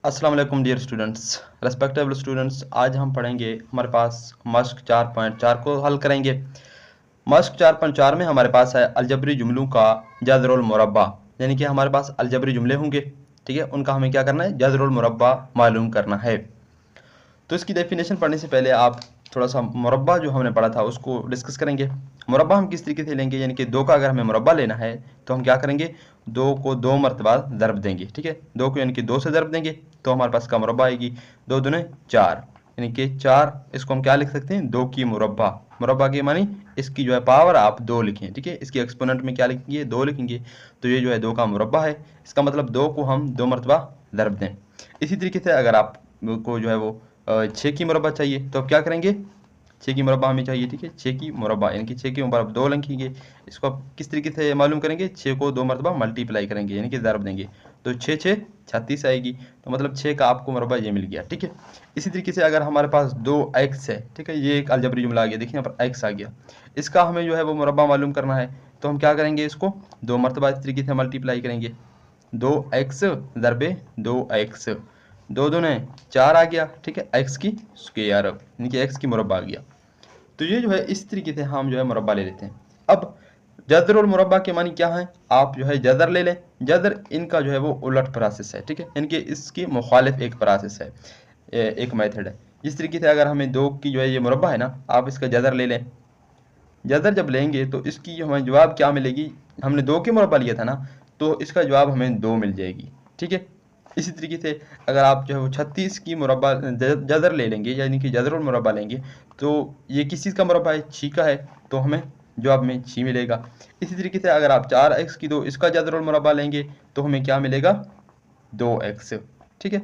अस्सलाम वालेकुम dear students, respectable students. आज हम पढ़ेंगे, हमारे पास मश्क 4.4 को हल करेंगे। मश्क 4.4 में हमारे पास है अलजबरी जुमलों का जज़रुल मुरब्बा, यानी कि हमारे पास अलजबरी जुमले होंगे। ठीक है, उनका हमें क्या करना है, जज़रुल मुरब्बा मालूम करना है। तो इसकी डेफिनेशन पढ़ने से पहले आप थोड़ा सा मुरब्बा जो हमने पढ़ा था उसको डिस्कस करेंगे। मुरब्बा हम किस तरीके से लेंगे, यानी कि दो का अगर हमें मुरब्बा लेना है तो हम क्या करेंगे, दो को दो मरतबा ज़रब देंगे। ठीक है, दो को यानी कि दो से ज़रब देंगे तो हमारे पास का मुरब्बा आएगी दो दूने चार, यानी कि चार। इसको हम क्या लिख सकते हैं, दो की मुरब्बा। मुरब्बा की मानी इसकी जो है पावर आप दो लिखें। ठीक है, इसकी एक्सपोनेंट में क्या लिखेंगे, दो लिखेंगे, तो ये जो है दो का मुरब्बा है। इसका मतलब दो को हम दो मरतबा ज़रब दें। इसी तरीके से अगर आप को जो है वो छः की मुरब्बा चाहिए तो आप क्या करेंगे, छः की मुरब्बा हमें चाहिए। ठीक है, छः की मुरब्बा यानी कि छः की मुरब्बा दो लिखेंगे। इसको आप किस तरीके से मालूम करेंगे, छः को दो मरतबा मल्टीप्लाई करेंगे यानी कि ज़रब देंगे, तो छः छः 36 आएगी। तो मतलब छः का आपको मुरब्बा ये मिल गया। ठीक है, इसी तरीके से अगर हमारे पास दो एक्स है, ठीक है, ये एक अलजबरी जुमला आ गया, देखिए यहाँ पर एक्स आ गया, इसका हमें जो है वो मुरब्बा मालूम करना है। तो हम क्या करेंगे, इसको दो मरतबा इस तरीके से मल्टीप्लाई करेंगे, दो एक्स ज़रबे दो एक्स, दो दूने चार आ गया। ठीक है, एक्स की स्क्वायर यानी कि एक्स की मुरब्बा आ गया। तो ये जो है इस तरीके से हम जो है मुरब्बा ले लेते हैं। अब जदर और मुरब्बा के मानी क्या है, आप जो है जदर ले लें। जदर इनका जो है वो उलट प्रोसेस है। ठीक है, इनके इसकी मुखालिफ एक प्रोसेस है, एक मेथड है। जिस तरीके से अगर हमें दो की जो है ये मुरब्बा है ना, आप इसका जदर ले लें। जदर जब लेंगे तो इसकी हमें जवाब क्या मिलेगी, हमने दो की मुरब्बा लिया था ना, तो इसका जवाब हमें दो मिल जाएगी। ठीक है, इसी तरीके से अगर आप जो है वो 36 की मुरब्बा जदर ले लेंगे, यानी कि जदर और मुरब्बा लेंगे, तो ये किस चीज़ का मुरब्बा है, छी का है, तो हमें जवाब में छी मिलेगा। इसी तरीके से अगर आप 4x की दो इसका जदर और मुरब्बा लेंगे तो हमें क्या मिलेगा, 2x। ठीक है,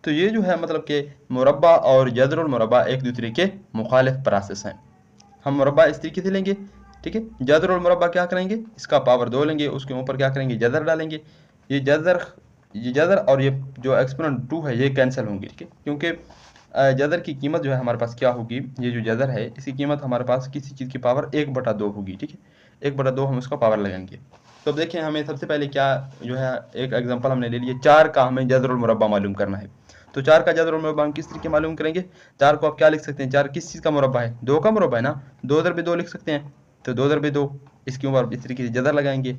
तो ये जो है मतलब कि मुरब्बा और जदर और मुरब्बा एक दूसरे के मुखालिफ प्रोसेस हैं। हम मुरब्बा इस तरीके से लेंगे। ठीक है, जदर और मुरब्बा क्या करेंगे, इसका पावर दो लेंगे, उसके ऊपर क्या करेंगे, जदर डालेंगे। ये जदर और ये जो एक्सपोनेंट टू है ये कैंसिल होंगे। ठीक है, क्योंकि जदर की कीमत जो है हमारे पास क्या होगी, ये जो जदर है इसकी कीमत हमारे पास किसी चीज़ की पावर 1/2 होगी। ठीक है, 1/2 हम उसका पावर लगाएंगे। तो अब देखें, हमें सबसे पहले क्या जो है, एक एग्जांपल हमने ले लिया, चार का हमें जदर और मुरब्बा मालूम करना है। तो चार का जदर और मुरब्बा हम किस तरीके मालूम करेंगे, चार को आप क्या लिख सकते हैं, चार किस चीज़ का मुरब्बा है, दो का मुरब्बा है ना, दो दर बे दो लिख सकते हैं। तो दो दर बे दो, इसके ऊपर इस तरीके से जदर लगाएंगे।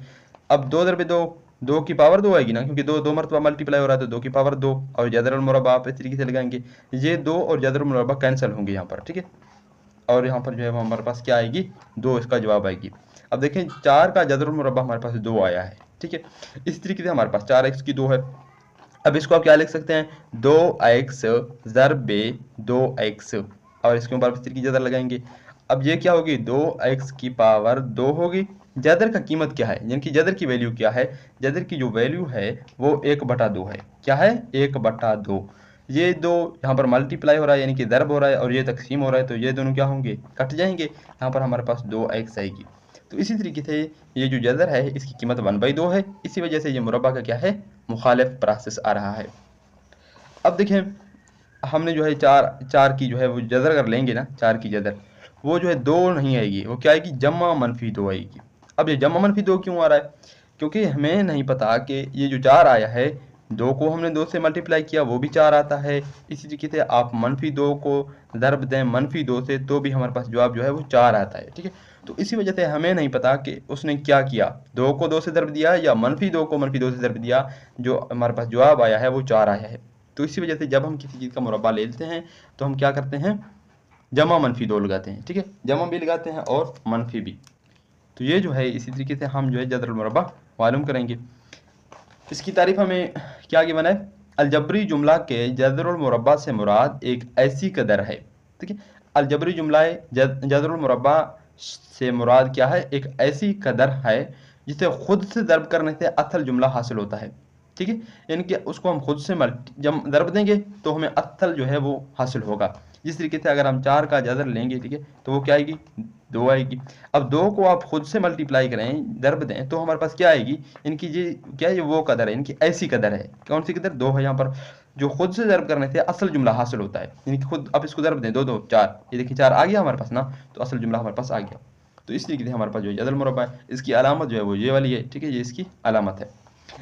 अब दो दर बे दो, दो की पावर दो आएगी ना, क्योंकि दो दो मरतबा मल्टीप्लाई हो रहा है, तो दो की पावर दो, और जदर और मुरब्बा आप इस तरीके से लगाएंगे, ये दो और जदर और मुरब्बा कैंसिल होंगे यहाँ पर। ठीक है, और यहाँ पर जो है वो हमारे पास क्या आएगी, दो इसका जवाब आएगी। अब देखें, चार का जदर और मुरब्बा हमारे पास दो आया है। ठीक है, इस तरीके से हमारे पास 4x की दो है। अब इसको आप क्या लिख सकते हैं, 2x ज़रबे 2x, और इसके ऊपर इस तरीके जदर लगाएंगे। अब ये क्या होगी, 2x की पावर 2 होगी। जदर का कीमत क्या है, यानी कि जदर की वैल्यू क्या है, जदर की जो वैल्यू है वो 1/2 है। क्या है, 1/2। ये दो यहाँ पर मल्टीप्लाई हो रहा है यानी कि ज़रब हो रहा है, और ये तकसीम हो रहा है, तो ये दोनों क्या होंगे, कट जाएंगे। यहाँ पर हमारे पास 2x आएगी। तो इसी तरीके से ये जो जदर है इसकी कीमत 1/2 है, इसी वजह से ये मुरब्बा का क्या है, मुखालिफ प्रोसेस आ रहा है। अब देखें, हमने जो है चार चार की जो है वो जदर अगर लेंगे ना, चार की जदर वो जो है दो नहीं आएगी, वो क्या आएगी, जमा मनफी दो आएगी। अब ये जमा मनफी दो क्यों आ रहा है, क्योंकि हमें नहीं पता कि ये जो चार आया है, दो को हमने दो से मल्टीप्लाई किया वो भी चार आता है। इसी तरीके से आप मनफी दो को ज़रब दें मनफी दो से तो भी हमारे पास जवाब जो है वो चार आता है। ठीक है, तो इसी वजह से हमें नहीं पता कि उसने क्या किया, दो को दो से ज़रब दिया या मनफी दो को मनफी दो से ज़रब दिया, जो हमारे पास जवाब आया है वो चार आया है। तो इसी वजह से जब हम किसी चीज़ का मुरब्बा ले लेते हैं तो हम क्या करते हैं, जमा मनफी दो लगाते हैं। ठीक है, जमा भी लगाते हैं और मनफी भी। तो ये जो है इसी तरीके से हम जो है जदरुल मुरब्बा मालूम करेंगे। इसकी तारीफ हमें क्या आगे बना है, अलजबरी जुमला के जदरुल मुरब्बा से मुराद एक ऐसी कदर है। ठीक है, अलजबरी जुमला जदरुल मुरब्बा से मुराद क्या है, एक ऐसी कदर है जिसे खुद से ज़रब करने से असल जुमला हासिल होता है। ठीक है, यानी कि उसको हम खुद से जब ज़रब देंगे तो हमें असल जो है वो हासिल होगा। जिस तरीके से अगर हम चार का जदर लेंगे, ठीक है, तो वो क्या आएगी, दो आएगी। अब दो को आप खुद से मल्टीप्लाई करें, ज़रब दें, तो हमारे पास क्या आएगी, इनकी ये क्या है, ये वो कदर है, इनकी ऐसी कदर है। कौन सी कदर, दो है यहाँ पर, जो खुद से ज़रब करने से असल जुमला हासिल होता है। यानी कि खुद आप इसको ज़रब दें, दो दो चार, ये देखिए चार आ गया हमारे पास ना, तो असल जुमला हमारे पास आ गया। तो इस तरीके से हमारे पास जो जदल मुरब्बा है इसकी अलामत जो है वो ये वाली है। ठीक है, ये इसकी अलामत है।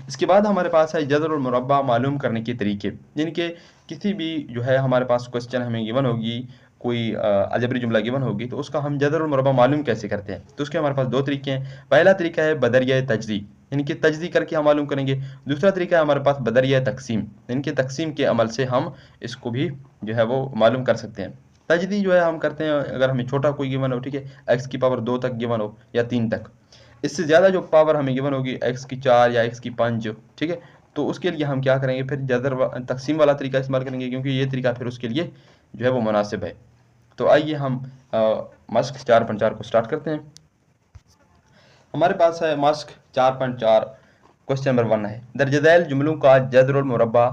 इसके बाद हमारे पास है जदर और मुरब्बा मालूम करने के तरीके, यानी कि किसी भी जो है हमारे पास क्वेश्चन हमें गिवन होगी, कोई अलजबरी जुमला गिवन होगी, तो उसका हम जदर और मुरब्बा मालूम कैसे करते हैं। तो उसके हमारे पास दो तरीके हैं। पहला तरीका है बदरिया तजदी, यानी कि तजदी करके हम मालूम करेंगे। दूसरा तरीका है हमारे पास बदरिया तकसीम, यानी कि तकसीम के अमल से हम इसको भी जो है वो मालूम कर सकते हैं। तजदी जो है हम करते हैं, अगर हमें छोटा कोई गिवन हो, ठीक है, एक्स की पावर 2 तक गिवन हो या 3 तक, इससे ज़्यादा जो पावर हमें गिवन होगी एक्स की 4 या एक्स की 5, ठीक है, तो उसके लिए हम क्या करेंगे, फिर तकसीम वाला तरीका इस्तेमाल करेंगे, क्योंकि ये तरीका फिर उसके लिए जो है वो मुनासिब है। तो आइए हम मस्क 4.4 को स्टार्ट करते हैं। हमारे पास है मस्क 4.4, क्वेश्चन नंबर 1 है, दर्जदैल जुमलों का जदर और मुरब्बा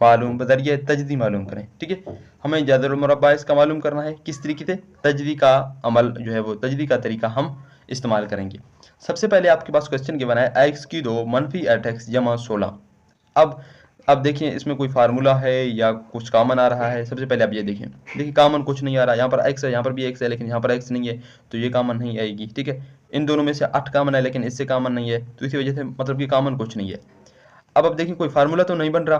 मालूम बदरिया तजदी मालूम करें। ठीक है, हमें जदर और मुरब्बा इसका मालूम करना है, किस तरीके से तजदी का अमल जो है वो तजदी का तरीका हम इस्तेमाल करेंगे। सबसे पहले आपके पास क्वेश्चन गिवन है एक्स की 2 मनफी 8x जमा 16। अब देखिए इसमें कोई फार्मूला है या कुछ कॉमन आ रहा है। सबसे पहले आप ये देखिए कॉमन कुछ नहीं आ रहा। यहाँ पर एक्स है, यहाँ पर भी एक्स है, लेकिन यहाँ पर एक्स नहीं है, तो ये कॉमन नहीं आएगी। ठीक है, इन दोनों में से 8 कॉमन है, लेकिन इससे कॉमन नहीं है, तो इसी वजह से मतलब कि कॉमन कुछ नहीं है। अब देखिए कोई फार्मूला तो नहीं बन रहा।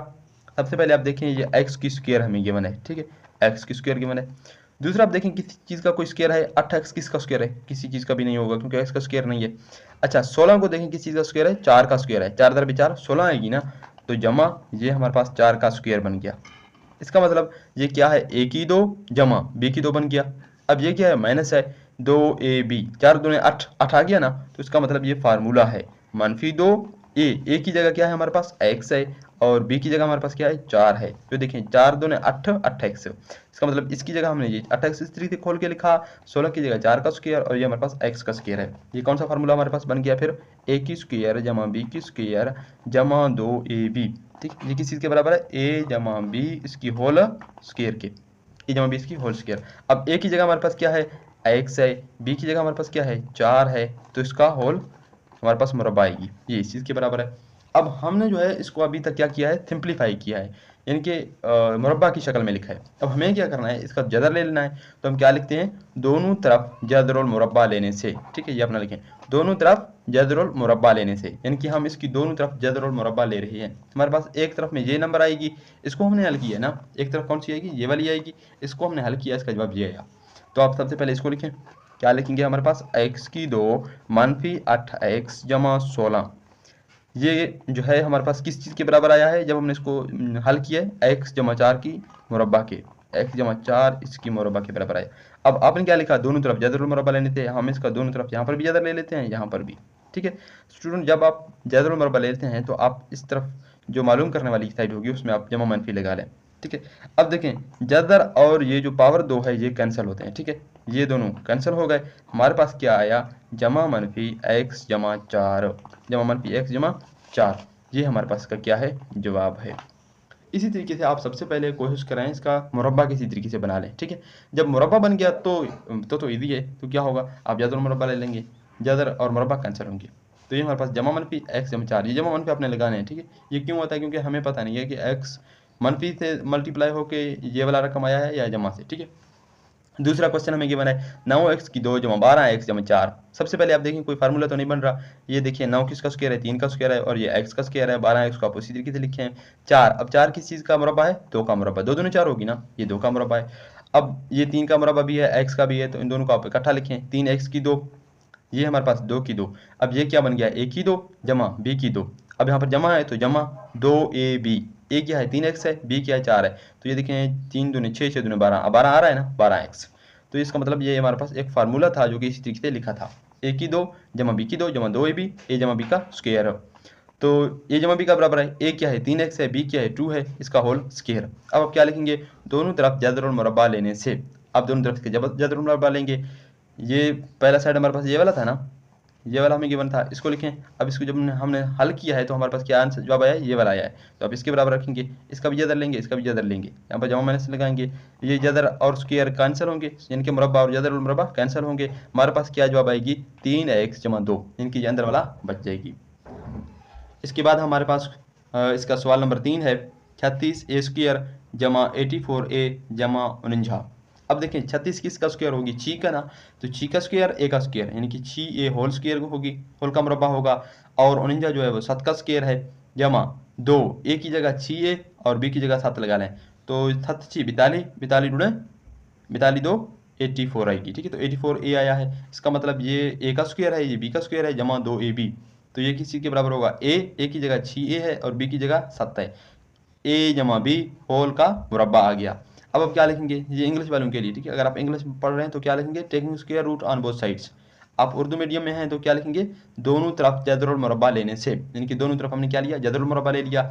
सबसे पहले आप देखें ये एक्स की स्क्वायर हमें गिवन है। ठीक है, एक्स की स्क्वायर गिवन है। दूसरा आप देखें किसी चीज़ का कोई स्क्वायर है, 8x किसका स्क्वायर है, किसी चीज़ का भी नहीं होगा, क्योंकि एक्स का स्क्वायर नहीं है। अच्छा 16 को देखें किस चीज़ का स्क्वायर है, 4 का स्क्वायर है, 4 दर 4 16 आएगी ना, तो जमा ये हमारे पास 4 का स्क्वायर बन गया। इसका मतलब ये क्या है, ए की 2 जमा बी की 2 बन गया। अब ये क्या है, माइनस है 2ab, 4 दूने 8 8 आ गया ना, तो इसका मतलब ये फार्मूला है मनफी 2 ए की जगह क्या है हमारे पास x है, और b की जगह हमारे पास क्या है 4 है। तो देखें 4 दूने 8 8x, इसका मतलब इसकी जगह हमने ये 8x इस तरीके से खोल के लिखा, 16 की जगह 4 का स्क्वायर, और ये हमारे पास x का स्क्वायर है। ये कौन सा फार्मूला हमारे पास बन गया, फिर a की स्क्वायर जमा b की स्क्वायर जमा 2ab। ठीक, ये किस चीज़ के बराबर है, a जमा b इसकी होल स्क्वायर के, ए जमा बी इसकी होल स्क्वायर। अब a की जगह हमारे पास क्या है x है, b की जगह हमारे पास क्या है 4 है, तो इसका होल हमारे पास मुरब्बा आएगी, ये इस चीज़ के बराबर है। अब हमने जो है इसको अभी तक क्या किया है, सिंप्लीफाई किया है, यानी कि मुरब्बा की शक्ल में लिखा है। अब हमें क्या करना है, इसका जदर ले लेना है। तो हम क्या लिखते हैं, दोनों तरफ जदर और मुरब्बा लेने से। ठीक है, ये अपना लिखें, दोनों तरफ जदर और मुरब्बा लेने से, यानी कि हम इसकी दोनों तरफ जदर और मुरब्बा ले रहे हैं। हमारे पास एक तरफ में ये नंबर आएगी, इसको हमने हल किया ना, एक तरफ कौन सी आएगी, ये वाली आएगी, इसको हमने हल किया, इसका जवाब ये आया। तो आप सबसे पहले इसको लिखें, क्या लिखेंगे, हमारे पास x की 2 मनफी 8x जमा 16, ये जो है हमारे पास किस चीज़ के बराबर आया है, जब हमने इसको हल किया है x जमा 4 की मुरब्बा के, x जमा 4 इसकी मुरब्बा के बराबर आया। अब आपने क्या लिखा, दोनों तरफ जदर मुरब्बा लेने थे, हम इसका दोनों तरफ यहाँ पर भी जदर ले लेते हैं, यहाँ पर भी। ठीक है स्टूडेंट, जब आप जदर मुरब्बा लेते हैं तो आप इस तरफ जो मालूम करने वाली साइड होगी उसमें आप जमा मनफी लगा लें। ठीक है, अब देखें जदर और ये जो पावर 2 है ये कैंसिल होते हैं। ठीक है, ये दोनों कैंसिल हो गए, हमारे पास क्या आया, जमा मनफी x जमा 4, जमा मनफी x जमा 4, ये हमारे पास का क्या है, जवाब है। इसी तरीके से आप सबसे पहले कोशिश करें इसका मुरब्बा किसी तरीके से बना लें। ठीक है, जब मुरब्बा बन गया तो ईजी है, तो क्या होगा, आप जदर मुरब्बा ले लेंगे, जदर और मुरब्बा कैंसिल होंगे, तो ये हमारे पास जमा मनफी x जमा 4, ये जमा मनफी आपने लगाने हैं। ठीक है, ये क्यों होता है, क्योंकि हमें पता नहीं है कि x मनफी से मल्टीप्लाई होके ये वाला रकम आया है या जमा से। ठीक है, दूसरा क्वेश्चन हमें गिवन है 9x की 2 जमा 12x जमा 4। सबसे पहले आप देखें कोई फार्मूला तो नहीं बन रहा। ये देखिए 9 किसका स्क्वायर है, 3 का स्क्वायर है, और ये x का स्क्वायर है, 12x को आप उसी तरीके से लिखे हैं। 4, अब 4 किस चीज़ का मुरब्बा है, 2 का मुरब्बा, 2 दूनी 4 होगी ना, ये 2 का मुरब्बा है। अब ये 3 का मुरब्बा भी है, x का भी है, तो इन दोनों को आप इकट्ठा लिखें, 3x की 2, ये हमारे पास 2 की 2। अब ये क्या बन गया, a की 2 जमा b की 2। अब यहाँ पर जमा है तो जमा 2ab, a क्या है 3x है, b क्या है 4 है, तो ये देखें 3 दूनी 6, 6 दूनी 12, अब 12 आ रहा है ना, 12x। तो इसका मतलब ये हमारे पास एक फार्मूला था जो कि इसी तरीके से लिखा था, a की 2 जमा b की 2 जमा 2ab, a जमा b का स्क्वायर है। तो a जमा b का बराबर है, a क्या है 3x है, b क्या है 2 है, इसका होल स्क्वायर। अब आप क्या लिखेंगे, दोनों तरफ जदर और मुरब्बा लेने से, आप दोनों तरफ के जदर और मुरब्बा लेंगे। ये पहला साइड हमारे पास ये वाला था ना, ये वाला हमें गिवन था, इसको लिखें। अब इसको जब हमने हल किया है तो हमारे पास क्या आंसर जवाब आया है, ये वाला आया है, तो अब इसके बराबर रखेंगे, इसका भी जदर लेंगे, इसका भी जदर लेंगे, यहाँ पर जमा माइनस लगाएंगे, ये जदर और स्क्वायर कैंसिल होंगे, यानी कि मुरब्बा और जदर और मुरब्बा कैंसिल होंगे, हमारे पास क्या जवाब आएगी 3x जमा 2, इनकी अंदर वाला बच जाएगी। इसके बाद हमारे पास इसका सवाल नंबर 3 है 36a स्क्वायर जमा 84a जमा 49। अब देखें 36 किसका स्क्वायर होगी, छी का ना, तो छी का स्क्वायर ए का स्क्वायर, यानी कि छी ए होल स्क्वायर होगी, होल का मुरब्बा होगा, और 49 जो है वो 7 का स्क्वायर है, जमा 2, ए की जगह 6a और बी की जगह 7 लगा लें, तो 7 6 42, 42 गुणे 42 2 84 आएगी। ठीक है, तो 84 ए आया है, इसका मतलब ये ए का स्क्वायर है, ये बी का स्क्वायर है, जमा 2ab, तो ये किसी के बराबर होगा ए की जगह 6a है और बी की जगह 7 है, ए जमा बी होल का मुरब्बा आ गया। अब क्या लिखेंगे, ये इंग्लिश वालों के लिए। ठीक है, अगर आप इंग्लिश में पढ़ रहे हैं तो क्या लिखेंगे, taking square root on both sides. आप उर्दू मीडियम में हैं तो क्या लिखेंगे, दोनों तरफ जदरुल मुरब्बा लेने से, यानी कि दोनों तरफ हमने क्या लिया, जदरुल मुरब्बा ले लिया।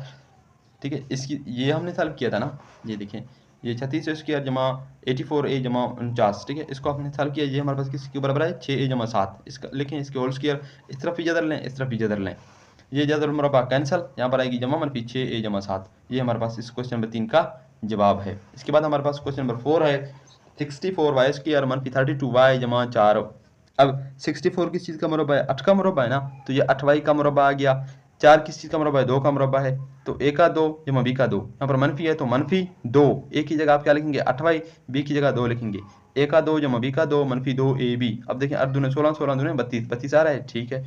ठीक है, इसकी ये हमने सॉल्व किया था ना, ये देखें, ये 36 स्क्वायर जमा 84a जमा 49। ठीक है, इसको आपने सॉल्व किया, ये हमारे पास किसके बराबर है, 6a जमा 7। इसका लिखें, इसके होल स्क्वायर, इस तरफ भी जदर लें, इस तरफ भी जदर लें, ये जदरुल मुरब्बा कैंसल, यहाँ पर आएगी जमा मनफी 6a जमा 7। ये हमारे पास इस क्वेश्चन नंबर 3 का जवाब है। इसके बाद हमारे पास क्वेश्चन नंबर 4 है, 64y स्क्वायर मनफी 32y जमा 4। अब 64 किस चीज़ का मुरब्बा है, 8 का मुरब्बा है ना, तो ये 8y का मुरब्बा आ गया। 4 किस चीज़ का मुरब्बा है, 2 का मुरब्बा है, तो a का 2 जमा b का 2, यहाँ पर मनफी है तो मनफी 2, a की जगह आप क्या लिखेंगे 8y, b की जगह 2 लिखेंगे, a का 2 जमा b का 2 मनफी 2ab। अब देखिए 8 दूने 16, 16 दूने 32, 32 आ रहा है। ठीक है,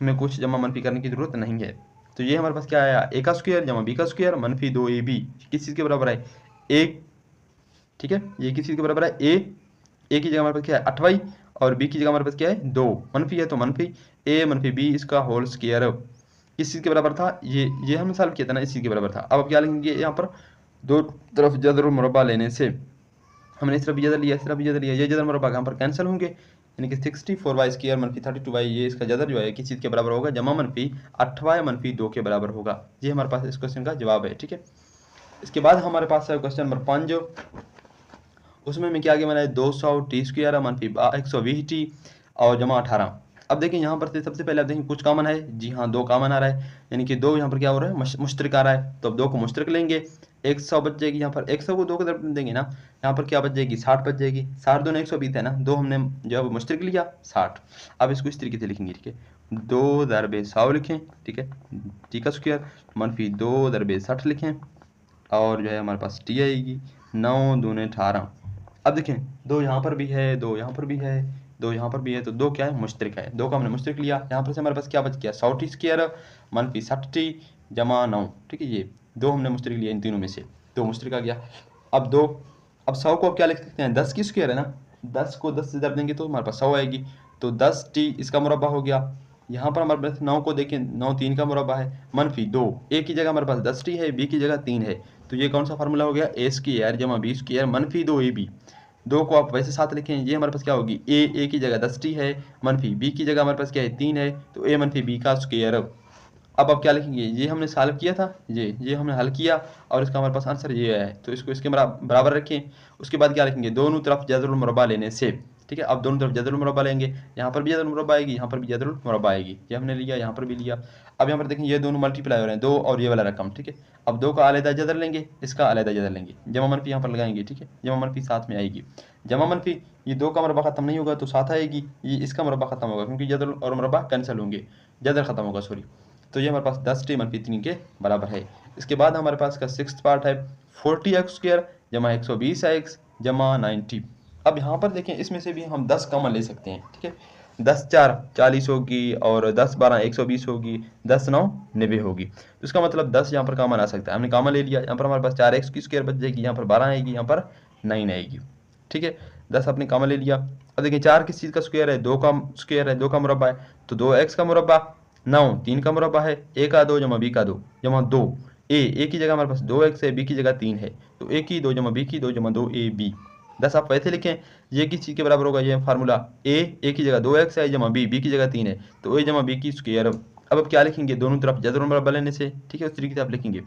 हमें कुछ जमा मनफी करने की जरूरत नहीं है, तो ये हमारे पास क्या आया, a का स्क्वायर जमा b का स्क्वायर मनफी 2ab किस चीज़ के बराबर है, एक। ठीक है, ये किस चीज़ के बराबर है, a की जगह हमारे पास क्या है 8y और b की जगह हमारे पास क्या है 2, मनफी है तो मनफी a मनफी b इसका होल स्क्वायर किस चीज़ के बराबर था, ये हमने सॉल्व किया था ना, इस चीज़ के बराबर था। अब आप क्या लिखेंगे, यहाँ पर दो तरफ जदरुल मुरब्बा लेने से हमने इस तरफ भी जदर लिया, इस तरफ भी जदर लिया, ये जदर मुरब्बा यहाँ पर कैंसिल होंगे, यानी कि 64y स्क्वायर मनफी 32y, ये इसका जदर जो है किस चीज़ के बराबर होगा, जमा मनफी 8y मनफी 2 के बराबर होगा। ये हमारे पास इस क्वेश्चन का जवाब है। ठीक है, इसके बाद हमारे पास है क्वेश्चन नंबर 5, जो उसमें हमें क्या आगे बनाया, 200 टी स्क्वायर मनफी 120 टी और जमा 18। अब देखिए यहाँ पर सबसे पहले आप देखिए कुछ कॉमन है, जी हाँ 2 कॉमन आ रहा है, यानी कि 2 यहाँ पर क्या हो रहा है, मुश्तरक आ रहा है, तो अब 2 को मुश्तरक लेंगे, 100 बच जाएगी, यहाँ पर 100 को 2 की तरफ देंगे ना, यहाँ पर क्या बच जाएगी 60 बच जाएगी, 60 दूने 120 है ना, 2 हमने जो है मुश्तरक लिया 60। अब इसको इस तरीके से लिखेंगे, ठीक है, 2 दरबे 100 लिखें, ठीक है, टी का स्क्वायर मनफी 2 दरबे 60 लिखें, और जो है हमारे पास टी आएगी 9 दूने 18। अब देखें 2 यहाँ पर भी है, 2 यहाँ पर भी है, 2 यहाँ पर भी है, तो 2 क्या है, मुश्तरक है, 2 का हमने मुश्तरक लिया, यहाँ पर से हमारे पास क्या बच गया 100 टी स्क्वायर मनफी 60 टी जमा 9। ठीक है, ये 2 हमने मुश्तरक लिया, इन तीनों में से 2 मुश्तरक आ गया। अब 2, अब 100 को अब क्या लिख सकते हैं, 10 की स्क्वायर है ना, 10 को 10 से दर देंगे तो हमारे पास 100 आएगी, तो 10 टी इसका मुरब्बा हो गया। यहाँ पर हमारे पास 9 को देखें, 9 3 का मुरब्बा है, मनफी 2, ए की जगह हमारे पास 10 टी है, बी की जगह 3 है, तो ये कौन सा फार्मूला हो गया, ए स्क्वायर जमा बी स्क्वायर मनफी 2ab। 2 को आप वैसे साथ लिखें, ये हमारे पास क्या होगी, ए की जगह 10 टी है, मनफी बी की जगह हमारे पास क्या है 3 है, तो ए मनफी बी का स्क्वायर। अब आप क्या लिखेंगे, ये हमने सॉल्व किया था, ये हमने हल किया और इसका हमारे पास आंसर ये है, तो इसको इसके बराबर रखें। उसके बाद क्या लिखेंगे, दोनों तरफ जदरुल मुरब्बा लेने से। ठीक है, अब दोनों तरफ जदरुल मुरब्बा लेंगे, यहाँ पर भी जदरुल मुरब्बा आएगी, यहाँ पर भी जदरुल मुरब्बा आएगी, ये हमने लिया, यहाँ पर भी लिया। अब यहाँ पर देखें ये दोनों मल्टीप्लाई हो रहे हैं, 2 और ये वाला रकम। ठीक है, अब 2 का अलहदा जदर लेंगे, इसका अलहदा जदर लेंगे, जमा मनफी यहाँ पर लगाएंगे। ठीक है, जमा मनफी साथ में आएगी, जमा मनफी ये 2 का मुरब्बा खत्म नहीं होगा तो साथ आएगी, ये इसका मुरब्बा खत्म होगा क्योंकि जदर और मुरब्बा कैंसिल होंगे, जदर खत्म होगा, सॉरी, तो ये हमारे पास 10 टी मनफी 3 के बराबर है। इसके बाद हमारे पास का 6th पार्ट है 40x स्क्वायर जमा 120x जमा 90। अब यहाँ पर देखें इसमें से भी हम 10 कॉमन ले सकते हैं। ठीक है, 10 4 40 होगी और 10 12 120 होगी, 10 9 90 होगी, तो इसका मतलब 10 यहाँ पर कॉमन आ सकता है, हमने कॉमन ले लिया। यहाँ पर हमारे पास 4x की स्क्वायर बच जाएगी, यहाँ पर 12 आएगी, यहाँ पर 9 आएगी। ठीक है, 10 अपने कॉमन ले लिया। अब देखिए 4 किस चीज़ का स्क्वायर है, 2 का स्क्वायर है, 2 का मुरब्बा है, तो 2x का मुरब्बा, 9 3 का मुरब्बा है, a का 2 जमा b का 2 जमा 2, a की जगह हमारे पास 2x है, b की जगह 3 है, तो a की 2 जमा b की 2 जमा 2ab। 10 आप वैसे लिखें, ये किस चीज़ के बराबर होगा, ये फार्मूला a की जगह 2x है जमा b की जगह 3 है, तो a जमा b की स्क्वायर। अब आप क्या लिखेंगे, दोनों तरफ जदरुल मुरब्बा लेने से। ठीक है, उस तरीके से आप लिखेंगे,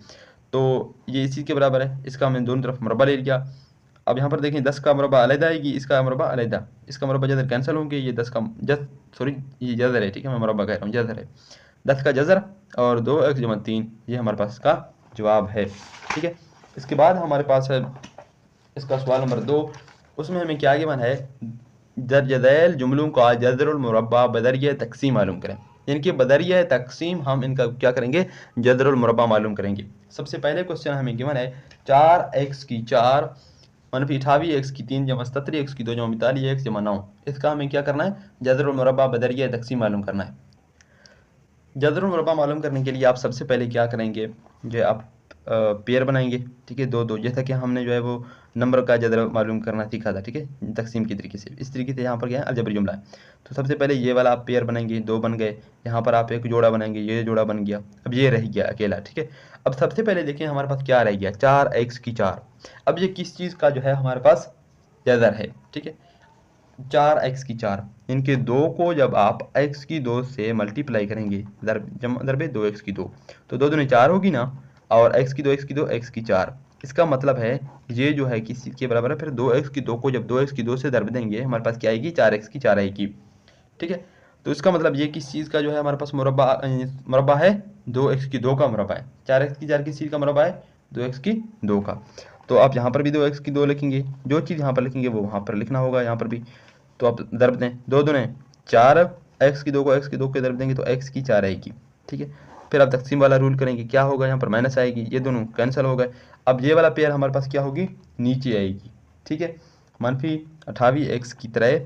तो ये इस चीज़ के बराबर है, इसका हमने दोनों तरफ मुरब्बा ले लिया। अब यहाँ पर देखें 10 का मुरब्बा अलग आएगी, इसका मुरब्बा अलग, इसका मुरब्बा जदर कैंसिल होंगे, ये 10 का सॉरी ये जदर है। ठीक है, मैं मुरब्बा कह रहा हूँ, जदर है, 10 का जजर और 2x जमा 3, ये हमारे पास इसका जवाब है। ठीक है, इसके बाद हमारे पास है इसका सवाल नंबर 2, उसमें हमें क्या गिवन है, दर्जदैल जुमलों का जदरुल मुरब्बा बदरिया तकसीम मालूम करें, यानी कि बदरिया तकसीम हम इनका क्या करेंगे, जदरुल मुरब्बा मालूम करेंगे। सबसे पहले क्वेश्चन हमें गिवन है 4x की 4 मनफी 28x की 3 जमा 77x की 2 जमा 42x जमा 9, इसका हमें क्या करना है, जदरुल मुरब्बा बदरिया तकसीम मालूम करना है। जदरुल मुरब्बा मालूम करने के लिए आप सबसे पहले क्या करेंगे, जो है आप पेयर बनाएंगे, ठीक है, दो दो, जैसा कि हमने जो है वो नंबर का जदर मालूम करना सीखा था, ठीक है, तकसीम के तरीके से। इस तरीके से यहाँ पर क्या है, अलजबरी जुमला है। तो सबसे पहले ये वाला आप पेयर बनाएंगे, दो बन गए। यहाँ पर आप एक जोड़ा बनाएंगे, ये जोड़ा बन गया। अब ये रह गया अकेला, ठीक है। अब सबसे पहले देखें हमारे पास क्या रह गया, 4x की 4। अब ये किस चीज़ का जो है हमारे पास जदर है, ठीक है, 4x की 4। इनके दो को जब आप x की 2 से मल्टीप्लाई करेंगे, दरबे 2x की 2, तो 2 दूनी 4 होगी ना, और x की 2 x की 2 x की 4। इसका मतलब है ये जो है किस चीज़ के बराबर है, फिर 2x की 2 को जब 2x की 2 से दरब देंगे हमारे पास क्या आएगी, 4x की 4 आएगी, ठीक है। तो इसका मतलब ये किस चीज़ का जो है हमारे पास मुरब्बा है, 2x की 2 का मुरब्बा है। 4x की 4 किस चीज़ का मुरब्बा है, 2x की 2 का। तो आप यहाँ पर भी 2x की 2 लिखेंगे, जो चीज़ यहाँ पर लिखेंगे वो वहाँ पर लिखना होगा, यहाँ पर भी। तो आप दर्ब दें, 2 दूने 4, x की 2 को x की 2 के दर्ब देंगे तो x की 4 आएगी, ठीक है। फिर आप तकसीम वाला रूल करेंगे, क्या होगा, यहाँ पर माइनस आएगी, ये दोनों कैंसिल हो गए। अब ये वाला पेयर हमारे पास क्या होगी, नीचे आएगी, ठीक है। मनफी 28x की तरह,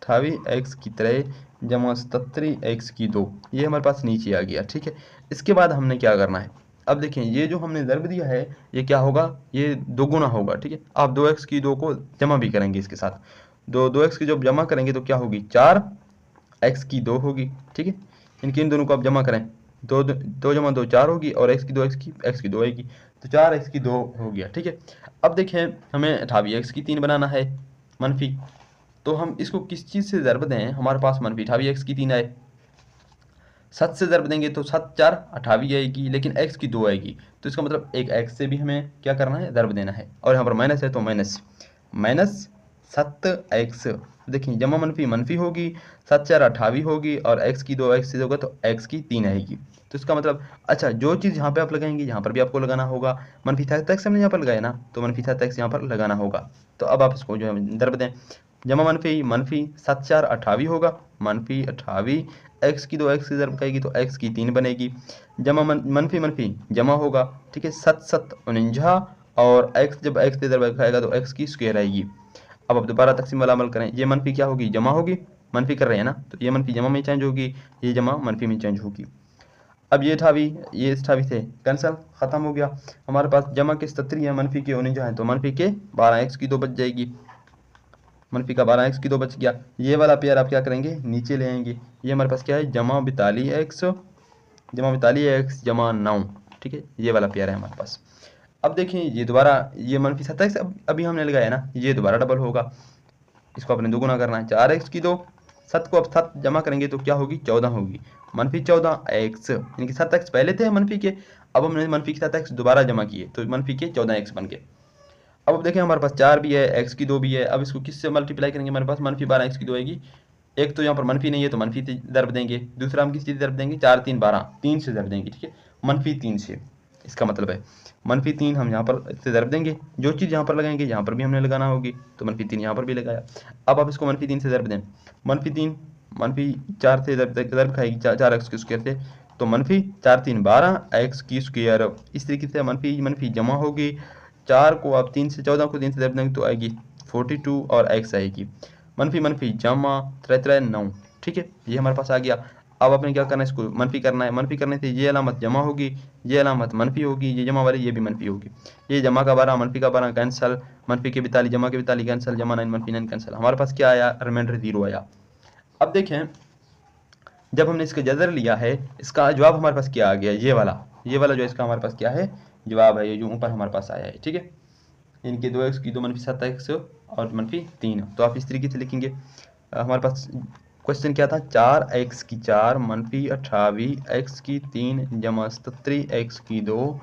28x की तरह जमा 77x की 2, ये हमारे पास नीचे आ गया, ठीक है। इसके बाद हमने क्या करना है, अब देखें ये जो हमने ज़र्ब दिया है ये क्या होगा, ये दोगुना होगा, ठीक है। आप 2x की 2 को जमा भी करेंगे इसके साथ, 2x की जब जमा करेंगे तो क्या होगी, 4x की 2 होगी, ठीक है। इन दोनों को आप जमा करें, 2 जमा 2 4 होगी, और x की 2 x की 2 आएगी, तो 4x की 2 हो गया, ठीक है। अब देखें हमें 28x की 3 बनाना है मनफी, तो हम इसको किस चीज़ से ज़रब दें, हमारे पास मनफी 28x की 3 आए, 7 से ज़रब देंगे तो 7 4 28 आएगी, लेकिन x की 2 आएगी, तो इसका मतलब एक x से भी हमें क्या करना है, ज़रब देना है। और यहाँ पर माइनस है तो माइनस 7x, देखिए जमा मनफी मनफी होगी, 7 4 28 होगी, और x की 2 x से होगा तो x की 3 आएगी। तो इसका मतलब अच्छा, जो चीज़ यहाँ पे आप लगाएंगे यहाँ पर भी आपको लगाना होगा। मनफी 7x हमने यहाँ पर लगाया ना, तो मनफी 7x यहाँ पर लगाना होगा। तो अब आप इसको जो है ज़रब दें, जमा मनफी 7 4 28 होगा, मनफी 28, x की 2 x की ज़रब खाएगी तो x की 3 बनेगी, जमा मनफी जमा होगा, ठीक है, 7 7 49, और x जब x से ज़रब खाएगा तो x की स्क्वायर आएगी। अब आप दोबारा तकसीम वाला अमल करें, ये मनफी क्या होगी, जमा होगी, मनफी कर रहे हैं ना, तो ये मनफी जमा में चेंज होगी, ये जमा मनफी में चेंज होगी। अब ये 28 ये 28 थे, कैंसल, ख़त्म हो गया। हमारे पास जमा के 77 है, मनफी के 49 है, तो मनफी के 12x की 2 बच जाएगी, मनफी का 12x की 2 बच गया। ये वाला पेयर आप क्या करेंगे, नीचे ले आएंगे, ये हमारे पास क्या है, जमा 42x जमा 9, ठीक है, ये वाला पेयर है हमारे पास। अब देखें ये दोबारा, ये मनफी 27 अभी हमने लगाया ना, ये दोबारा डबल होगा, इसको अपने दोगुना करना है, 4x की 2, 7 को अब 7 जमा करेंगे तो क्या होगी, 14 होगी, मनफी 14x, यानी कि 7x पहले थे मनफी के, अब हमने मनफी के 7x दोबारा जमा किए तो मनफी के 14x बन गए। अब देखें हमारे पास 4 भी है, x की 2 भी है, अब इसको किससे मल्टीप्लाई करेंगे, हमारे पास मनफी 12x की 2 आएगी। एक तो यहाँ पर मनफी नहीं है तो मनफी से ज़रब देंगे, दूसरा हम किस चीज़ ज़रब देंगे, 4 3 12, 3 से ज़रब देंगे, ठीक है, मनफी 3 से। इसका मतलब है मनफी 3 हम यहाँ पर इससे ज़रब देंगे, जो चीज़ यहाँ पर लगाएंगे यहाँ पर भी हमने लगाना होगी, तो मनफी 3 यहाँ पर भी लगाया। अब आप इसको मनफी 3 से ज़रब दें, मनफी 3 मनफी 4 से ज़रब खाएगी 4x की स्क्वायर से, तो मनफी 4 3 12 x की स्क्वायर। इस तरीके से मनफी मनफी जमा होगी, 4 को आप 3 से 14 को 3 से ज़रब देंगे तो आएगी 42, और x आएगी, मनफी मनफी जमा 3 9, ठीक है, ये हमारे पास आ गया। अब आपने क्या करना है, इसको मनफी करना है, मनफी करने से ये अलामत जमा होगी, ये अलामत मनफी होगी, ये जमा वाली ये भी मनफी होगी, ये जमा का 12 मनफी का 12 कैंसल, मनफी के 42 जमा के 42 कैंसल, जमा 9 मनफी 9 कैंसल, हमारे पास क्या आया, रिमाइंडर 0 आया। अब देखें जब हमने इसका जज़र लिया है, इसका जवाब हमारे पास क्या आ गया, ये वाला जो इसका हमारे पास क्या है, जवाब है, ये जो ऊपर हमारे पास आया है, ठीक है, इनके 2x की 2 मनफी 7x और मनफी 3, तो आप इस तरीके से लिखेंगे। हमारे पास क्वेश्चन क्या था, 4x की 4 मनफी 28 x की 3 जमा 77 x की 2,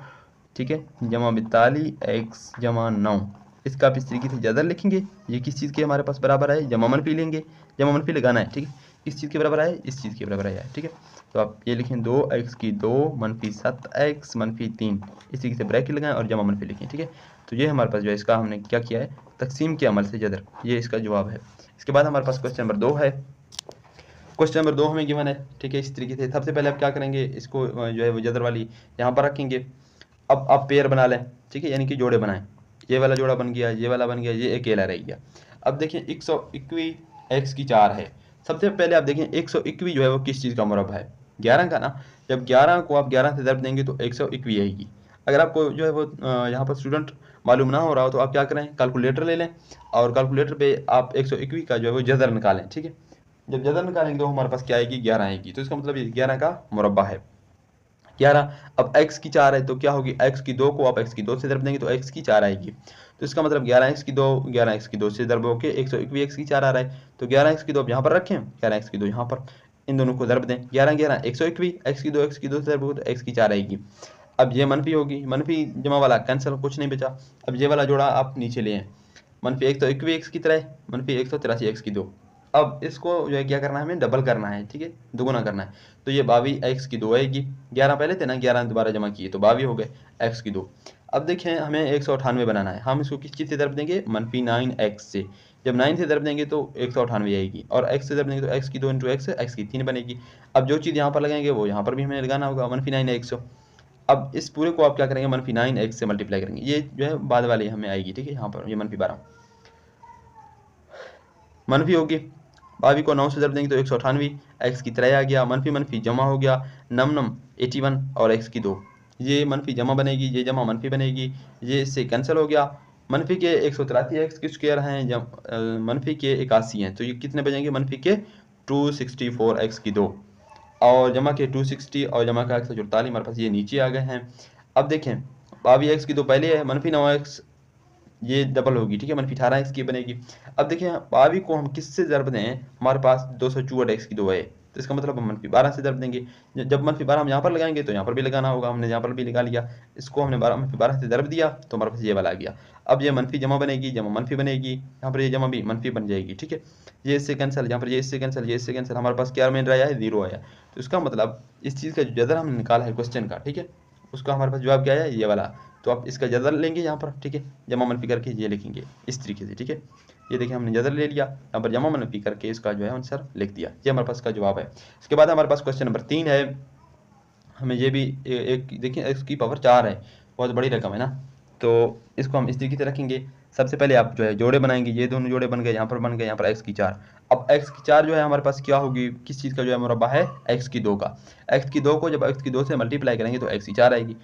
ठीक है, जमा 42 x जमा 9, इसका आप इस तरीके से ज़्यादा लिखेंगे। ये किस चीज़ के हमारे पास बराबर है, जमा मनफी लेंगे, जमा मनफी लगाना है, ठीक है, किस चीज़ के बराबर है, इस चीज़ के बराबर है, ठीक है। तो आप ये लिखें 2x की 2 मनफी 7x मनफी 3, इस तरीके से ब्रैकेट लगाएं और जमा मनफी लिखें, ठीक है। तो ये हमारे पास जो है इसका हमने क्या किया है, तकसीम के अमल से जदर, ये इसका जवाब है। इसके बाद हमारे पास क्वेश्चन नंबर 2 है, क्वेश्चन नंबर 2 हमें गिवन है, ठीक है, इस तरीके से। सबसे पहले आप क्या करेंगे, इसको जो है वो जदर वाली यहाँ पर रखेंगे। अब आप पेयर बना लें, ठीक है, यानी कि जोड़े बनाएं, ये वाला जोड़ा बन गया, ये वाला बन गया, ये अकेला रह गया। अब देखें 121 x की 4 है, सबसे पहले आप देखें 121 जो है वो किस चीज़ का मुरब्बा है, 11 का ना, जब 11 को आप 11 से ज़रब देंगे तो 121 आएगी। अगर आपको जो है वो यहाँ पर स्टूडेंट मालूम ना हो रहा हो तो आप क्या करें, कैलकुलेटर ले लें और कैलकुलेटर पे आप 121 का जो है वो जज़र निकालें, ठीक है। जब जज़र निकालेंगे तो हमारे पास क्या आएगी, 11 आएगी। तो इसका मतलब ये 11 का मुरब्बा है 11। अब x की 4 है तो क्या होगी, x की 2 को आप x की 2 से ज़रब देंगे तो x की 4 आएगी। तो इसका मतलब 11x की 2 11x की 2 से ज़रब होके 121 x की 4 आ रहा है। तो 11x की 2 आप यहाँ पर रखें, 11x की 2 यहाँ पर, इन दोनों को ज़रब दें, 11 11 121, x की 2 से ज़रब हो तो x की 4 आएगी। अब ये मनफी होगी, मनफी जमा वाला कैंसिल, कुछ नहीं बचा। अब ये वाला जोड़ा आप नीचे ले आए, मनफी 121 x की तरह, मनफी 183 x की 2। अब इसको जो है क्या करना है, हमें डबल करना है, ठीक है, दोगुना करना है। तो ये 22 x की 2 आएगी, 11 पहले थे ना, 11 दोबारा जमा किए तो 22 हो गए x की 2। अब देखें हमें 198 बनाना है, हम इसको किस चीज़ से ज़रब देंगे, मनफी 9x से। जब 9 से ज़रब देंगे तो 198 आएगी, और x से ज़रब देंगे तो x की 2 इंटू x की 3 बनेगी। अब जो चीज़ यहाँ पर लगाएंगे वो यहाँ पर भी हमें लगाना होगा, मनफी 9x। अब इस पूरे को आप क्या करेंगे, मनफी 9x से मल्टीप्लाई करेंगे, ये जो है बाद वाली हमें आएगी, ठीक है। यहाँ पर ये मनफी 12 मनफी होगी, 22 को 9 से ज़रब देंगे तो 198, x की तरह आ गया, मनफी मनफी जमा हो गया, नम नम 81 और x की 2, ये मनफी जमा बनेगी, ये जमा मनफी बनेगी, ये इससे कैंसिल हो गया। मनफी के 183 एक्स की स्क्वायर हैं, जब मनफी के 81 हैं, तो ये कितने बचेंगे, मनफी के 264 एक्स की 2, और जमा के 260 और जमा का 144 हमारे पास ये नीचे आ गए हैं। अब देखें 22 एक्स की 2 पहले है, मनफी 9 एक्स ये डबल होगी, ठीक है, मनफी 18 एक्स की बनेगी। अब देखिए 22 को हम किससे ज़रब दें, हमारे पास 264 एक्स की 2 है, तो इसका मतलब हम मनफी 12 से ज़रब देंगे। जब मनफी 12 हम यहाँ पर लगाएंगे तो यहाँ पर भी लगाना होगा, हमने यहाँ पर भी लगा लिया, इसको हमने मनफी 12 से ज़रब दिया तो हमारे पास ये वाला आ गया। अब ये मनफी जमा बनेगी, जमा मनफी बनेगी, यहाँ पर ये जमा भी मनफी बन जाएगी, ठीक है। ये इससे कैंसिल, यहाँ पर ये इससे कैंसिल, ये इससे कैंसिल, हमारे पास क्या रिमाइंडर आया है, 0 आया। तो इसका मतलब इस चीज़ का जो जज़र हमने निकाला है क्वेश्चन का, ठीक है, उसका हमारे पास जवाब क्या आया, ये वाला। तो आप इसका जज़र लेंगे यहाँ पर, ठीक है, जमा मनफी करके ये लिखेंगे इस तरीके से, ठीक है। ये देखिए हमने जज़र ले लिया, यहाँ पर जमा मनफी करके इसका जो है आंसर लिख दिया, ये हमारे पास का जवाब है। इसके बाद हमारे पास क्वेश्चन नंबर 3 है, हमें ये भी एक देखिए इसकी पावर 4 है, बहुत बड़ी रकम है ना। तो इसको हम इस तरीके से रखेंगे, सबसे पहले आप जो है जोड़े बनाएंगे, ये दोनों जोड़े बन गए, यहाँ पर बन गए, यहाँ पर x की 4। अब x की 4 जो है हमारे पास क्या होगी, किस चीज़ का जो है मुरब्बा है, x की 2 का। x की 2 को जब x की 2 से मल्टीप्लाई करेंगे तो x की 4 आएगी,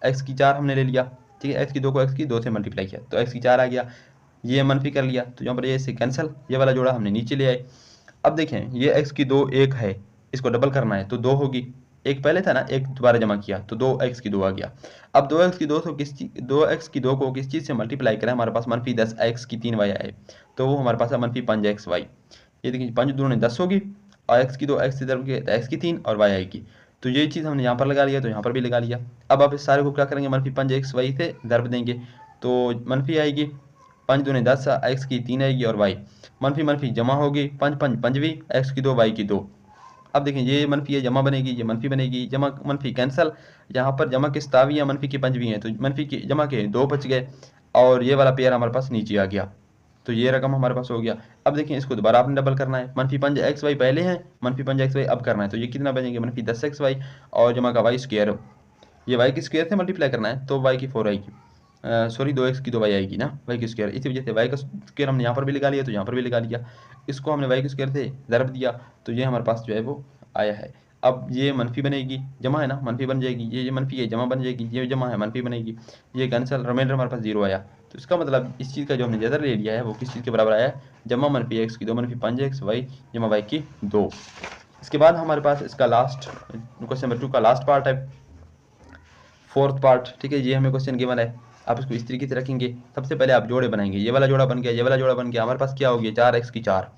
x की 4 हमने ले लिया, ठीक है, x की 2 को x की 2 से मल्टीप्लाई किया तो x की 4 आ गया, ये मनफी कर लिया तो यहाँ पर ये इससे कैंसिल, ये वाला जोड़ा हमने नीचे ले आए। अब देखें ये x की 2 1 है, इसको डबल करना है तो 2 होगी, एक पहले था ना, एक दोबारा जमा किया तो 2x की 2 आ गया। अब 2x की 2 को किस चीज़ से मल्टीप्लाई करें, हमारे पास मनफी 10 x की 3 y आए, तो वो हमारे पास है मनफी 5xy। ये देखिए 5 दूनी 10 होगी, और x की 2 x से ज़रब के x की 3 और y आएगी, तो ये चीज़ हमने यहाँ पर लगा लिया तो यहाँ पर भी लगा लिया। अब आप इस सारे को क्या करेंगे, मनफी 5xy से ज़रब देंगे तो मनफी आएगी, 5 दूनी 10 x की 3 आएगी और y, मनफी मनफी जमा होगी, 5 5 पंजवी, x की 2 y की 2। अब देखें ये मनफी है, जमा बनेगी, ये मनफी बनेगी, जमा मनफी कैंसिल, यहाँ पर जमा के 27 या मनफी की 5 भी हैं तो मनफी की जमा के 2 बच गए, और ये वाला पेयर हमारे पास नीचे आ गया, तो ये रकम हमारे पास हो गया। अब देखिए इसको दोबारा आपने डबल करना है, मनफी 5xy पहले हैं, मनफी 5xy अब करना है, तो ये कितना बनेंगे, मनफी 10xy और जमा का y स्क्वायर, ये y की स्क्वायर से मल्टीप्लाई करना है तो y की 4 आएगी, सॉरी 2x की 2 y आएगी ना, y की स्क्वायर, इसी वजह से y का स्क्वायर हमने यहाँ पर भी लगा लिया तो यहाँ पर भी लगा लिया, इसको हमने y के स्क्वायर से ज़रब दिया तो ये हमारे पास जो है वो आया है। अब ये मनफी बनेगी, जमा है ना, मनफी बन जाएगी, ये मनफी है, जमा बन जाएगी, ये जमा है, मनफी बनेगी, ये कैंसिल, रिमाइंडर हमारे पास 0 आया। तो इसका मतलब इस चीज़ का जो हमने जज़र ले लिया है वो किस चीज़ के बराबर आया है, जमा मनफी x की 2 मनफी 5xy जमा y की 2। इसके बाद हमारे पास इसका लास्ट क्वेश्चन नंबर 2 का लास्ट पार्ट है, फोर्थ पार्ट, ठीक है, ये हमें क्वेश्चन गिवन है। आप इसको इस तरीके से रखेंगे, सबसे पहले आप जोड़े बनाएंगे, ये वाला जोड़ा बन गया, ये वाला जोड़ा बन गया, हमारे पास क्या हो गया 4x की 4।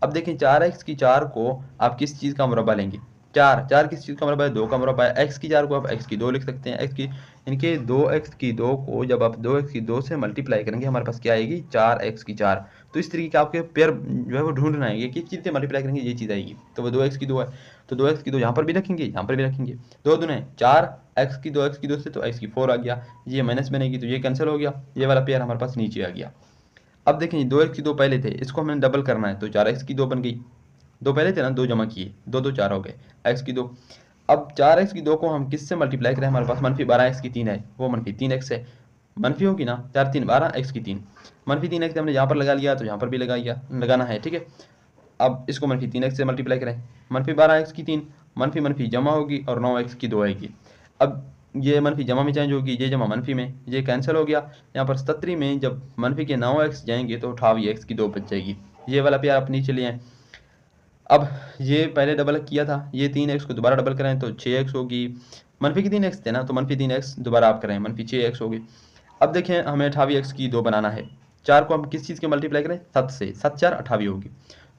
अब देखें 4x की 4 को आप किस चीज़ का मुरब्बा लेंगे, 4 किस चीज़ का मुरब्बा है, 2 का मुरब्बा है, x की 4 को आप x की 2 लिख सकते हैं, x की इनके 2x की 2 को जब आप 2x की 2 से मल्टीप्लाई करेंगे हमारे पास क्या आएगी 4x की 4। तो इस तरीके के आपके पेयर जो है वो ढूंढना है, ये किस चीज़ से मल्टीप्लाई करेंगे ये चीज़ आएगी, तो वो 2x की 2 है, तो 2x की 2 यहाँ पर भी रखेंगे, यहाँ पर भी रखेंगे, 2 दूने 4, x की 2x की 2 से तो x की 4 आ गया, ये माइनस बनेगी तो ये कैंसिल हो गया, ये वाला पेयर हमारे पास नीचे आ गया। अब देखें 2x की 2 पहले थे, इसको हमने डबल करना है तो 4x की 2 बन गई, 2 पहले थे ना, 2 जमा किए, 2 2 4 हो गए, x की 2। अब 4x की 2 को हम किससे मल्टीप्लाई करें, हमारे पास मनफी 12x की 3 है, वो मनफी 3x है, मनफी होगी ना, 4 3 12 x की 3, मनफी 3x हमने यहाँ पर लगा लिया तो यहाँ पर भी लगाना है, ठीक है। अब इसको मनफी 3x से मल्टीप्लाई करें, मनफी 12x की 3 मनफी मनफी जमा होगी और 9x की 2 आएगी। अब ये मनफी जमा में चेंज होगी, ये जमा मनफी में, ये कैंसिल हो गया। यहाँ पर 77 में जब मनफी के 9x जाएंगे तो 28x की 2 बच जाएगी। ये वाला प्यार आप नीचे लिए। अब ये पहले डबल किया था, ये 3x को दोबारा डबल करें तो 6x होगी। मनफी की 3x थे ना, तो मनफी 3x दोबारा आप करें, मनफी 6x होगी। अब देखें हमें 28x की 2 बनाना है। 4 को हम किस चीज़ के मल्टीप्लाई करें, 7 से, 7 4 28 होगी।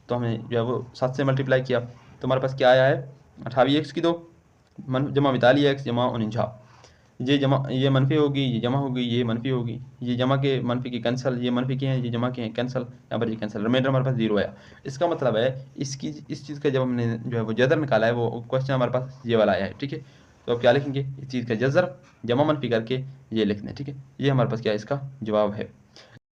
तो हमें जो है वो 7 से मल्टीप्लाई किया तो हमारे पास क्या आया है, 28x की 2 जमा 42x जमा 49। ये जमा, ये मनफी होगी, ये जमा होगी, ये मनफी होगी, ये जमा के मनफी की कैंसिल, ये मनफी के हैं, ये जमा के हैं कैंसिल, यहाँ पर ये कैंसिल, रिमाइंडर हमारे पास 0 आया। इसका मतलब है इसकी इस चीज़ का जब हमने जो है वो जज़र निकाला है, वो क्वेश्चन हमारे पास ये वाला आया है। ठीक है, तो अब क्या लिखेंगे, इस चीज़ का जज़र जमा मनफी करके ये लिख दें। ठीक है, ये हमारे पास क्या है, इसका जवाब है।